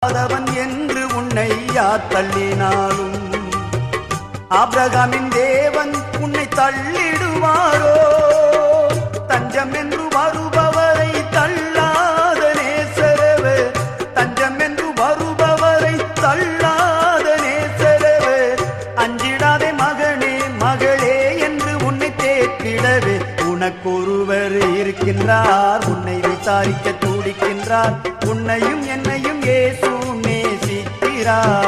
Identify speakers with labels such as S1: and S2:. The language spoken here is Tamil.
S1: அதவன் என்று உன்னை யார் தள்ளினாலும் ஆபிரகாமின் தேவன் உன்னை தள்ளிடுவாரோ? தஞ்சம் என்று வருபவரை தள்ளாத நேசரவர், தஞ்சம் என்று வருபவரை தள்ளாத நேசரவர். அஞ்சிடாதே மகனே மகளே என்று உன்னை தேற்றிடவே உனக்கொருவர் இருக்கின்றார். உன்னை விசாரிக்க துடிக்கின்றார். உன்னையும் என்னையும் இயேசு நேசிக்கிறார்.